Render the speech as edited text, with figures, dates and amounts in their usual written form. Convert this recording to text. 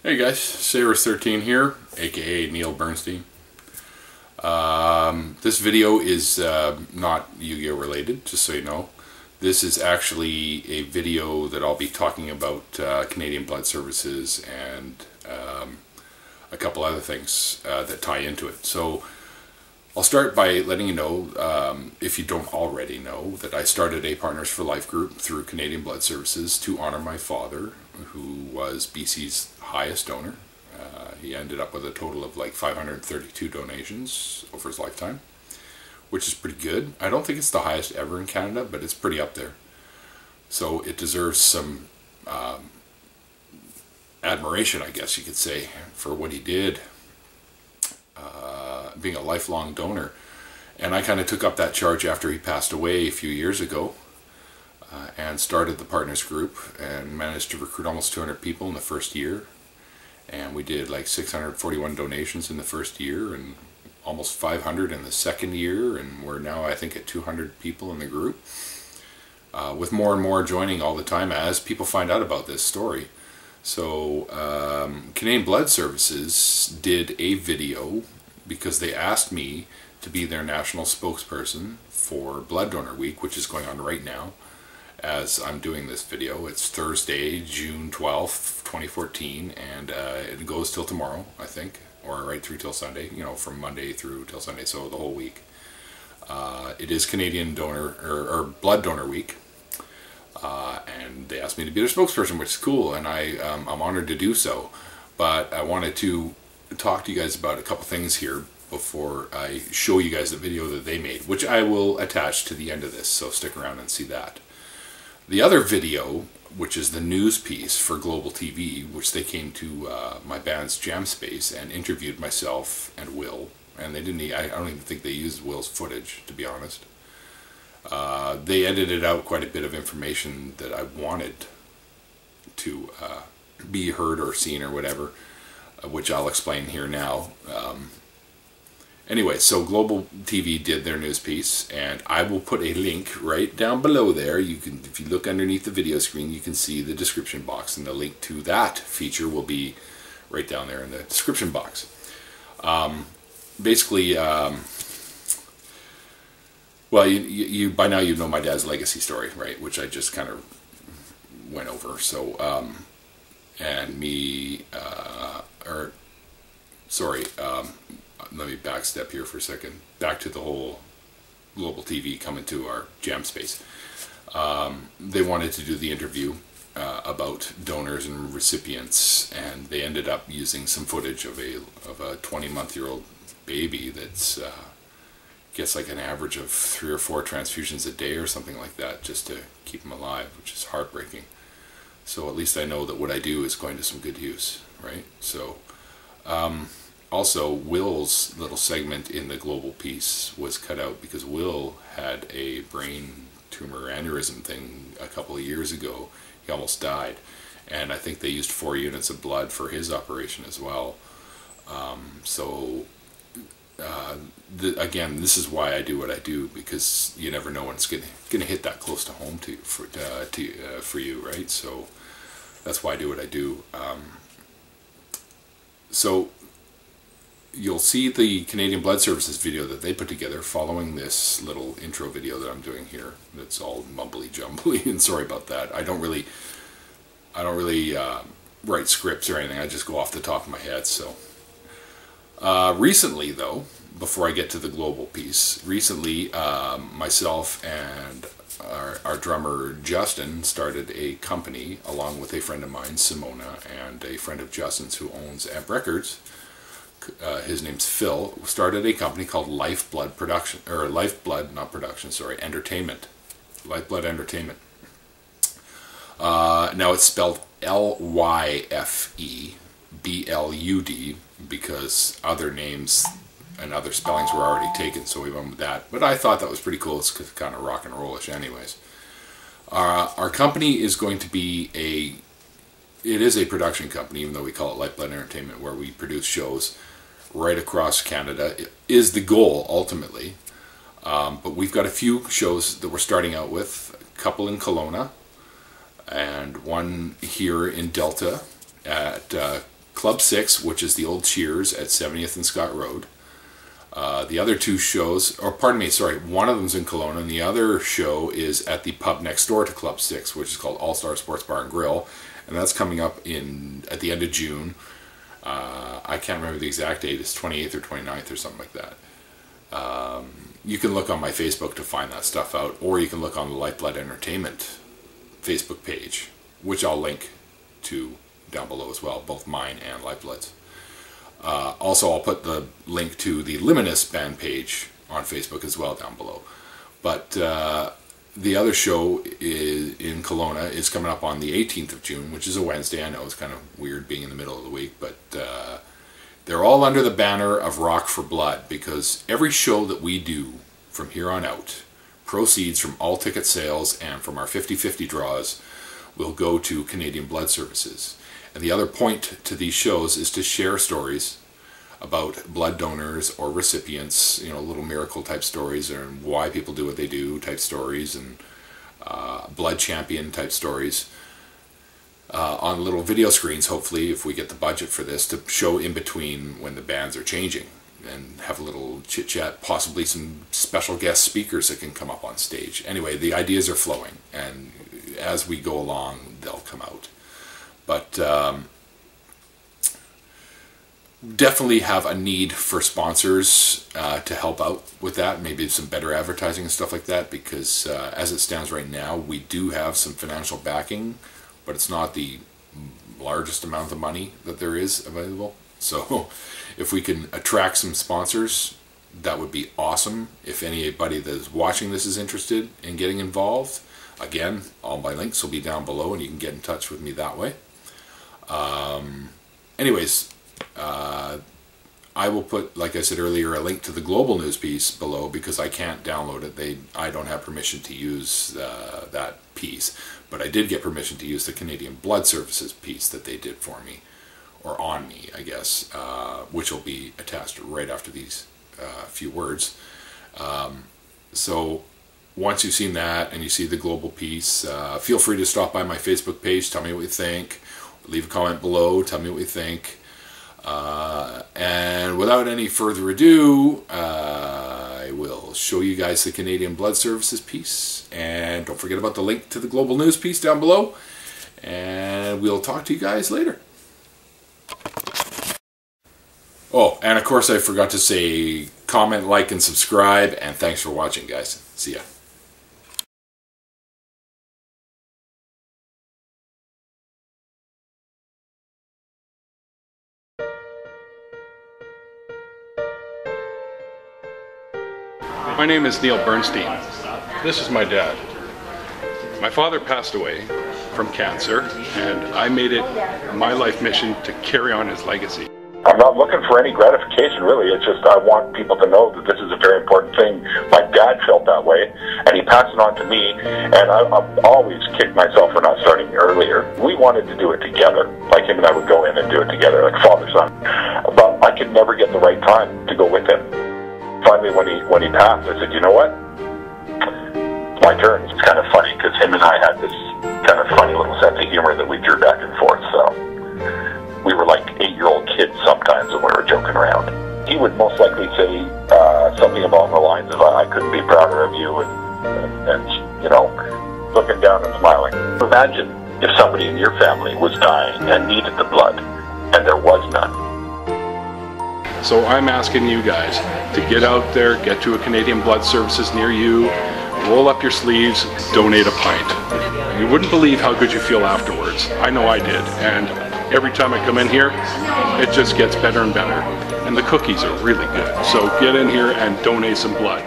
Hey guys, Sayrus13 here, aka Neil Bernstein. This video is not Yu-Gi-Oh related, just so you know. This is actually a video that I'll be talking about Canadian Blood Services and a couple other things that tie into it. So I'll start by letting you know, if you don't already know, that I started a Partners for Life group through Canadian Blood Services to honor my father, who was BC's highest donor. He ended up with a total of like 532 donations over his lifetime, which is pretty good. I don't think it's the highest ever in Canada, but it's pretty up there. So it deserves some admiration, I guess you could say, for what he did, being a lifelong donor. And I kind of took up that charge after he passed away a few years ago, and started the Partners group and managed to recruit almost 200 people in the first year. And we did like 641 donations in the first year and almost 500 in the second year, and we're now I think at 200 people in the group, with more and more joining all the time as people find out about this story. So Canadian Blood Services did a video because they asked me to be their national spokesperson for Blood Donor Week, which is going on right now as I'm doing this video. It's Thursday, June 12th, 2014, and it goes till tomorrow, I think, or right through till Sunday, you know, from Monday through till Sunday, so the whole week. It is Canadian Donor, or Blood Donor Week, and they asked me to be their spokesperson, which is cool, and I'm honored to do so. But I wanted to talk to you guys about a couple things here before I show you guys the video that they made, which I will attach to the end of this, so stick around and see that. The other video, which is the news piece for Global TV, which they came to my band's jam space and interviewed myself and Will, and they didn't. I don't even think they used Will's footage, to be honest. They edited out quite a bit of information that I wanted to be heard or seen or whatever, which I'll explain here now. Anyway, so Global TV did their news piece, and I will put a link right down below there. You can, if you look underneath the video screen, you can see the description box, and the link to that feature will be right down there in the description box. Basically, well, you by now you know my dad's legacy story, right? Which I just kind of went over. So, and me, sorry. Let me backstep here for a second. Back to the whole Global TV coming to our jam space. They wanted to do the interview about donors and recipients, and they ended up using some footage of a 20-month-old baby that's gets like an average of 3 or 4 transfusions a day or something like that, just to keep him alive, which is heartbreaking. So at least I know that what I do is going to some good use, right? So. Also, Will's little segment in the Global piece was cut out because Will had a brain tumor aneurysm thing a couple of years ago. He almost died, and I think they used 4 units of blood for his operation as well. Again, this is why I do what I do, because you never know when it's gonna hit that close to home for you, right? So that's why I do what I do. So you'll see the Canadian Blood Services video that they put together following this little intro video that I'm doing here. It's all mumbly jumbly, and sorry about that. I don't really write scripts or anything. I just go off the top of my head. So recently, though, before I get to the Global piece, recently myself and our drummer Justin started a company along with a friend of mine, Simona, and a friend of Justin's who owns Amp Records. His name's Phil. Started a company called Lifeblood Production, or Lifeblood, not production, sorry, Entertainment. Lifeblood Entertainment. Now it's spelled Lyfeblud, because other names and other spellings were already taken, so we went with that. But I thought that was pretty cool. It's kind of rock and rollish anyways. Our company is going to be it is a production company, even though we call it Lifeblood Entertainment, where we produce shows right across Canada. It is the goal, ultimately. But we've got a few shows that we're starting out with. A couple in Kelowna, and one here in Delta at Club 6, which is the old Cheers at 70th and Scott Road. The other two shows, or pardon me, sorry, one of them's in Kelowna, and the other show is at the pub next door to Club 6, which is called All Star Sports Bar and Grill, and that's coming up at the end of June. I can't remember the exact date. It's 28th or 29th or something like that. You can look on my Facebook to find that stuff out, or you can look on the Lifeblood Entertainment Facebook page, which I'll link to down below as well, both mine and Lifeblood's. Also, I'll put the link to the Luminous band page on Facebook as well down below. But the other show in Kelowna is coming up on the 18th of June, which is a Wednesday. I know it's kind of weird being in the middle of the week, but they're all under the banner of Rock for Blood, because every show that we do from here on out, proceeds from all ticket sales and from our 50-50 draws will go to Canadian Blood Services. And the other point to these shows is to share stories about blood donors or recipients, you know, little miracle type stories, and why people do what they do type stories, and blood champion type stories on little video screens, hopefully, if we get the budget for this, to show in between when the bands are changing, and have a little chit chat, possibly some special guest speakers that can come up on stage. Anyway, the ideas are flowing, and as we go along, they'll come out. But definitely have a need for sponsors to help out with that, maybe some better advertising and stuff like that, because as it stands right now, we do have some financial backing, but it's not the largest amount of money that there is available. So if we can attract some sponsors, that would be awesome. If anybody that is watching this is interested in getting involved, again, all my links will be down below, and you can get in touch with me that way. Anyways, I will put, like I said earlier, a link to the Global News piece below, because I can't download it. I don't have permission to use that piece, but I did get permission to use the Canadian Blood Services piece that they did for me, or on me, I guess, which will be attached right after these few words. So once you've seen that and you see the global piece, feel free to stop by my Facebook page, tell me what you think, leave a comment below, tell me what you think. And without any further ado, I will show you guys the Canadian Blood Services piece, and don't forget about the link to the Global News piece down below, and we'll talk to you guys later. Oh, and of course I forgot to say comment, like, and subscribe, and thanks for watching, guys. See ya. My name is Neil Bernstein. This is my dad. My father passed away from cancer, and I made it my life mission to carry on his legacy. I'm not looking for any gratification, really. It's just I want people to know that this is a very important thing. My dad felt that way, and he passed it on to me, and I've always kicked myself for not starting earlier. We wanted to do it together. Like, him and I would go in and do it together, like father-son. But I could never get the right time to go with him. Finally, when he passed, I said, you know what? It's my turn. It's kind of funny, because him and I had this kind of funny little sense of humor that we drew back and forth, so we were like 8-year-old kids sometimes when we were joking around. He would most likely say something along the lines of, I couldn't be prouder of you, and you know, looking down and smiling. Imagine if somebody in your family was dying and needed the blood, and there was none. So I'm asking you guys to get out there, get to a Canadian Blood Services near you, roll up your sleeves, donate a pint. You wouldn't believe how good you feel afterwards. I know I did, and every time I come in here, it just gets better and better. And the cookies are really good. So get in here and donate some blood.